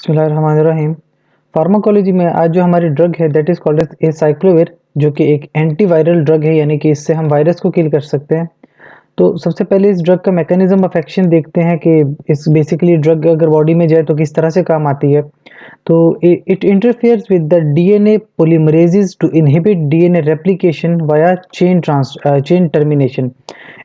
बिस्मिल्लाहिर्रहमानिर्रहीम। फार्माकोलॉजी में आज जो हमारी ड्रग है that is called as acyclovir, जो कि एक एंटीवायरल ड्रग है, यानी कि इससे हम वायरस को किल कर सकते हैं। तो सबसे पहले इस ड्रग का मैकेनिज्म ऑफ एक्शन देखते हैं कि इस बेसिकली ड्रग अगर बॉडी में जाए तो किस तरह से काम आती है। तो it interferes with the DNA polymerases to inhibit DNA replication via chain termination.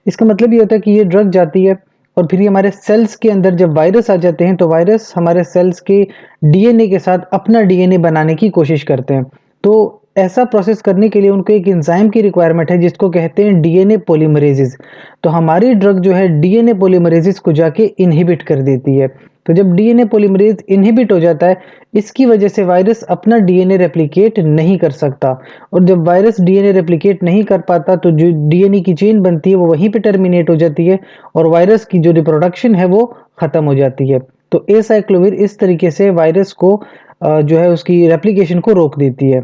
इसका मतलब ये होता है कि ये ड्रग जाती है और फिर ये हमारे सेल्स के अंदर जब वायरस आ जाते हैं तो वायरस हमारे सेल्स के डीएनए के साथ अपना डीएनए बनाने की कोशिश करते हैं। तो ऐसा प्रोसेस करने के लिए उनको एक एंजाइम की रिक्वायरमेंट है जिसको कहते हैं डीएनए पॉलीमरेजेस। तो हमारी ड्रग जो है डीएनए पॉलीमरेजेस को जाके इनहिबिट कर देती है। तो जब डीएनए पॉलीमरेज इनहिबिट हो जाता है, इसकी वजह से वायरस अपना डीएनए रेप्लिकेट नहीं कर सकता, और जब वायरस डीएनए रेप्लिकेट नहीं कर पाता तो जो डीएनए की चेन बनती है वो वहीं पे टर्मिनेट हो जाती है और वायरस की जो रिप्रोडक्शन है वो खत्म हो जाती है। तो एसाइक्लोविर इस तरीके से वायरस को जो है उसकी रेप्लिकेशन को रोक देती है।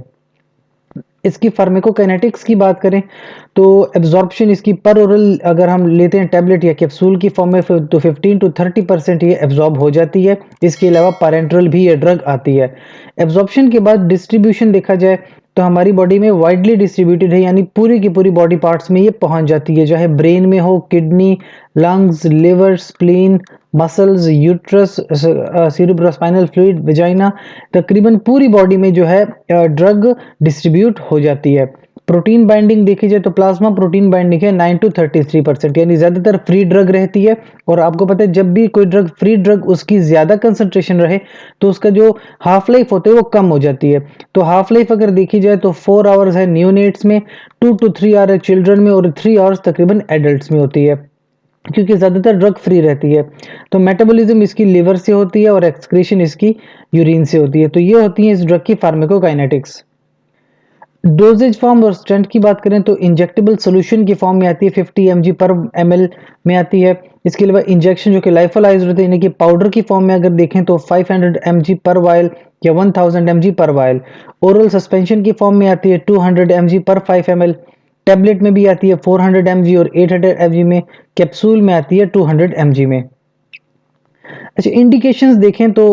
इसकी फार्माकोकाइनेटिक्स की बात करें तो एब्जॉर्प्शन इसकी पर ओरल अगर हम लेते हैं टैबलेट या कैप्सूल की फॉर्म में तो 15 to 30% ये एब्जॉर्ब हो जाती है। इसके अलावा पैरेंटरल भी ये ड्रग आती है। एब्जॉर्प्शन के बाद डिस्ट्रीब्यूशन देखा जाए तो हमारी बॉडी में वाइडली डिस्ट्रीब्यूटेड है, यानी पूरी की पूरी बॉडी पार्ट्स में ये पहुंच जाती है, चाहे ब्रेन में हो, kidney, lungs, liver, spleen, muscles, uterus, cerebrospinal fluid, vagina, तकरीबन पूरी बॉडी में जो है ड्रग डिस्ट्रीब्यूट हो जाती है। प्रोटीन बाइंडिंग देखी जाए तो प्लाज्मा प्रोटीन बाइंडिंग है 9 to 33%, यानी ज्यादातर फ्री ड्रग रहती है। और आपको पता है जब भी कोई ड्रग फ्री ड्रग उसकी ज्यादा कंसंट्रेशन रहे तो उसका जो हाफ लाइफ होती है वो कम हो जाती है। तो हाफ लाइफ अगर देखी जाए तो 4 आवर्स है न्यूनेट्स में, 2 to 3 आवर है चिल्ड्रन में, और 3 आवर्स तकरीबन एडल्ट्स में होती है, क्योंकि ज्यादातर ड्रग फ्री रहती है। तो मेटाबॉलिज्म इसकी लिवर से होती है और एक्सक्रीशन इसकी यूरिन से होती है। तो ये होती है इस ड्रग की फार्माकोकाइनेटिक्स। डोजेज फॉर्म और स्ट्रेंथ की बात करें तो इंजेक्टेबल सॉल्यूशन की फॉर्म में आती है, 50 mg पर ml में आती है। इसके अलावा इंजेक्शन जो कि लाइफोलाइज्ड होते हैं, यानी कि पाउडर की फॉर्म में अगर देखें तो 500 mg पर वायल या 1000 mg पर वायल। ओरल सस्पेंशन की फॉर्म में आती है 200 mg पर 5 ml। टैबलेट में भी आती है 400 mg और 800 mg में। कैप्सूल में आती है 200 mg में। अच्छा, इंडिकेशंस देखें तो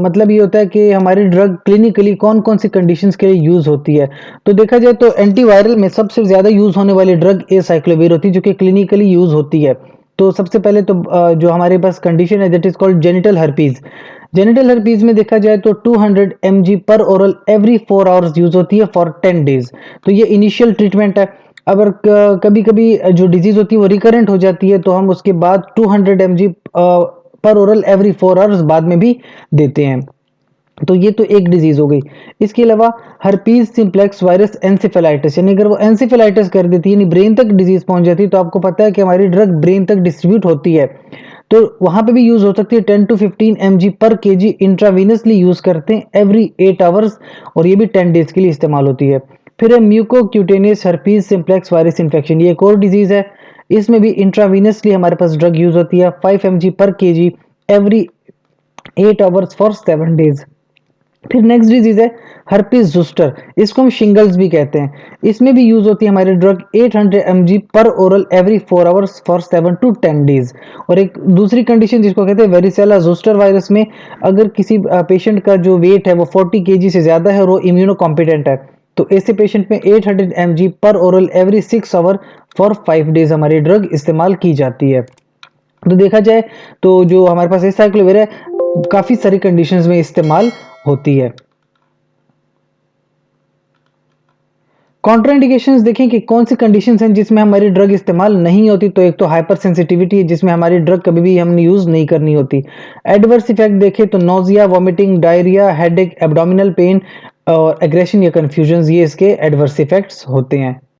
मतलब ये होता है कि हमारी ड्रग क्लिनिकली कौन कौन सी कंडीशंस के लिए यूज होती है। तो देखा जाए तो एंटीवायरल में सबसे ज्यादा यूज होने वाली ड्रग एसाइक्लोविर होती है, जो कि क्लिनिकली यूज होती है। तो सबसे पहले तो जो हमारे पास कंडीशन है that is called genital herpes. Genital herpes में देखा जाए तो 200 mg पर ओरल एवरी 4 आवर्स यूज होती है फॉर 10 डेज। तो ये इनिशियल ट्रीटमेंट है। अगर कभी कभी जो डिजीज होती है वो रिकरेंट हो जाती है तो हम उसके बाद 200 mg पर ओरल एवरी 4 आवर्स बाद में भी देते हैं। तो ये तो एक डिजीज हो गई। इसके अलावा हर्पीज सिंप्लेक्स वायरस एनसेफेलाइटिस, यानी अगर वो एनसेफेलाइटिस कर देती है, यानी ब्रेन तक डिजीज पहुंच जाती है, तो आपको पता है कि हमारी ड्रग ब्रेन तक डिस्ट्रीब्यूट होती है, तो वहां पे भी यूज हो सकती है। 10 to 15 mg पर केजी इंट्रावीनसली यूज करते हैं एवरी 8 आवर्स, और ये भी 10 डेज के लिए इस्तेमाल होती है। फिर है mucocutaneous herpes simplex virus infection, ये एक और डिजीज है। इसमें भी इंट्रावीनसली हमारे पास ड्रग यूज होती है 5 mg पर KG every 8 hours for 7 days. फिर नेक्स्ट डिजीज है हर्पिस जोस्टर, इसको हम शिंगल्स भी कहते हैं। इसमें भी यूज होती है हमारी ड्रग 800 mg पर oral every 4 hours for 7 to 10 days. और एक दूसरी कंडीशन जिसको कहते हैं वेरिसेला जोस्टर वायरस में, अगर किसी पेशेंट का जो वेट है वो 40 kg से ज्यादा है और वो इम्यूनो कॉम्पिटेंट है, तो ऐसे पेशेंट में 800 mg पर oral every 6 hour for 5 days हमारी ड्रग इस्तेमाल की जाती है। तो देखा जाए तो जो हमारे पास एसाइक्लोविर है काफी सारी कंडीशंस में इस्तेमाल होती है। कॉन्ट्राइंडिकेशंस देखें कि कौन सी कंडीशंस हैं जिसमें हमारी ड्रग इस्तेमाल नहीं होती। तो एक तो हाइपर सेंसिटिविटी है, जिसमें हमारी ड्रग कभी भी हमने यूज नहीं करनी होती। एडवर्स इफेक्ट देखें तो nausea, vomiting, diarrhoea, headache, abdominal pain और एग्रेशन या कंफ्यूजन, ये इसके एडवर्स इफेक्ट्स होते हैं।